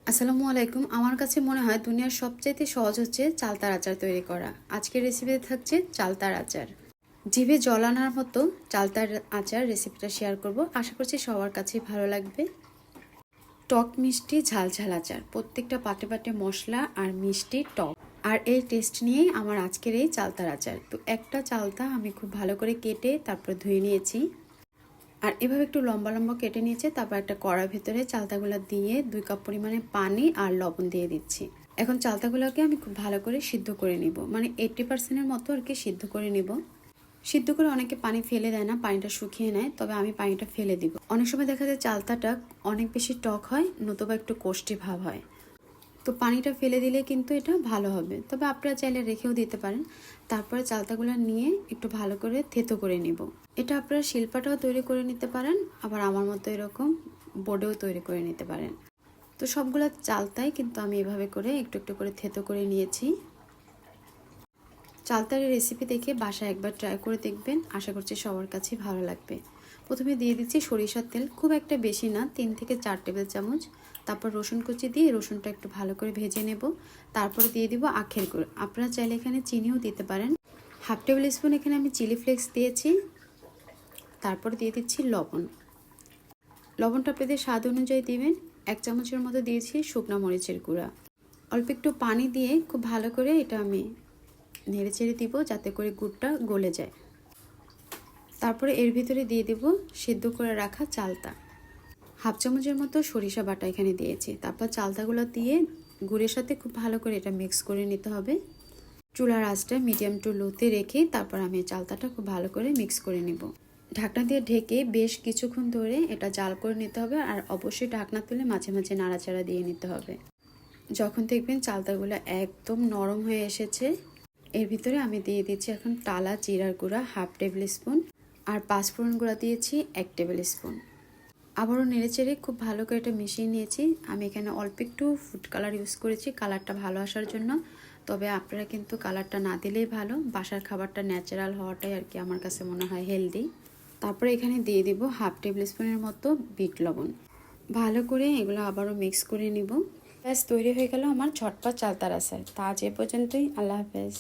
আসসালামু আলাইকুম। আমার কাছে মনে হয় দুনিয়ার সবচাইতে সহজ হচ্ছে চালতার আচার তৈরি করা। আজকের রেসিপিতে থাকছে চালতার আচার। জিভে জল আনার মতো চালতার আচার রেসিপিটা শেয়ার করব। আশা করছি সবার কাছেই ভালো লাগবে। টক মিষ্টি ঝালঝাল আচার, প্রত্যেকটা পাটে পাটে মশলা আর মিষ্টি টক, আর এই টেস্ট নিয়েই আমার আজকের এই চালতার আচার। তো একটা চালতা আমি খুব ভালো করে কেটে তারপর ধুয়ে নিয়েছি, আর এভাবে একটু লম্বা লম্বা কেটে নিয়েছে। তারপর একটা কড়ার ভেতরে চালতাগুলো দিয়ে 2 কাপ পরিমাণে পানি আর লবণ দিয়ে দিচ্ছি। এখন চালতাগুলোকে আমি খুব ভালো করে সিদ্ধ করে নিব, মানে 80%-এর মতো আর কি সিদ্ধ করে নিব। সিদ্ধ করে অনেকে পানি ফেলে দেয় না, পানিটা শুকিয়ে নেয়, তবে আমি পানিটা ফেলে দিব। অনেক সময় দেখা যায় চালতাটা অনেক বেশি টক হয়, নতুবা একটু কোষ্টি ভাব হয়, তো পানিটা ফেলে দিলে কিন্তু এটা ভালো হবে। তবে আপনারা চাইলে রেখেও দিতে পারেন। তারপরে চালতাগুলো নিয়ে একটু ভালো করে থেতো করে নিব। এটা আপনারা শিলপাটাও তৈরি করে নিতে পারেন, আবার আমার মতো এরকম বোর্ডেও তৈরি করে নিতে পারেন। তো সবগুলো চালতাই কিন্তু আমি এভাবে করে একটু একটু করে থেতো করে নিয়েছি। চালতার রেসিপি দেখে বাসায় একবার ট্রাই করে দেখবেন, আশা করছি সবার কাছেই ভালো লাগবে। প্রথমে দিয়ে দিচ্ছি সরিষার তেল, খুব একটা বেশি না, 3 থেকে 4 টেবিল চামচ। তারপর রসুন কুচি দিয়ে রসুনটা একটু ভালো করে ভেজে নেব। তারপরে দিয়ে দিব আখের গুঁড়ো, আপনারা চাইলে এখানে চিনিও দিতে পারেন। 1/2 টেবিল স্পুন এখানে আমি চিলি ফ্লেক্স দিয়েছি। তারপরে দিয়ে দিচ্ছি লবণ। লবণটা আপনাদের স্বাদ অনুযায়ী দিবেন। 1 চামচের মতো দিয়েছি শুকনো মরিচের গুঁড়া। অল্প একটু পানি দিয়ে খুব ভালো করে এটা আমি নেড়ে চেড়ে দিব, যাতে করে গুড়টা গলে যায়। তারপরে এর ভিতরে দিয়ে দেব সিদ্ধ করে রাখা চালতা। 1/2 চামচের মতো সরিষা বাটা এখানে দিয়েছি। তারপর চালতাগুলো দিয়ে গুড়ের সাথে খুব ভালো করে এটা মিক্স করে নিতে হবে। চুলার আঁচটা মিডিয়াম টু লোতে রেখে তারপর আমি চালতাটা খুব ভালো করে মিক্স করে নিব। ঢাকনা দিয়ে ঢেকে বেশ কিছুক্ষণ ধরে এটা জাল করে নিতে হবে, আর অবশ্যই ঢাকনা তুলে মাঝে মাঝে নাড়াচাড়া দিয়ে নিতে হবে। যখন দেখবেন চালতাগুলো একদম নরম হয়ে এসেছে, এর ভিতরে আমি দিয়ে দিচ্ছি এখন টালা জিরার গুঁড়া 1/2 টেবিল স্পুন, আর 5 ফোড়ন গুঁড়া দিয়েছি 1 টেবিল স্পুন। আবারও নেড়েচেড়ে খুব ভালো করে এটা মিশিয়ে নিয়েছি। আমি এখানে অল্প একটু ফুড কালার ইউজ করেছি কালারটা ভালো আসার জন্য, তবে আপনারা কিন্তু কালারটা না দিলেই ভালো। বাসার খাবারটা ন্যাচারাল হওয়াটাই আর কি আমার কাছে মনে হয় হেলদি। তারপরে এখানে দিয়ে দিব 1/2 টেবিল স্পুনের মতো বিট লবণ। ভালো করে এগুলো আবারও মিক্স করে নিব। ব্যাস তৈরি হয়ে গেল আমার ঝটপট চালতার আচার। তা আজ এ পর্যন্তই। আল্লাহ হাফেজ।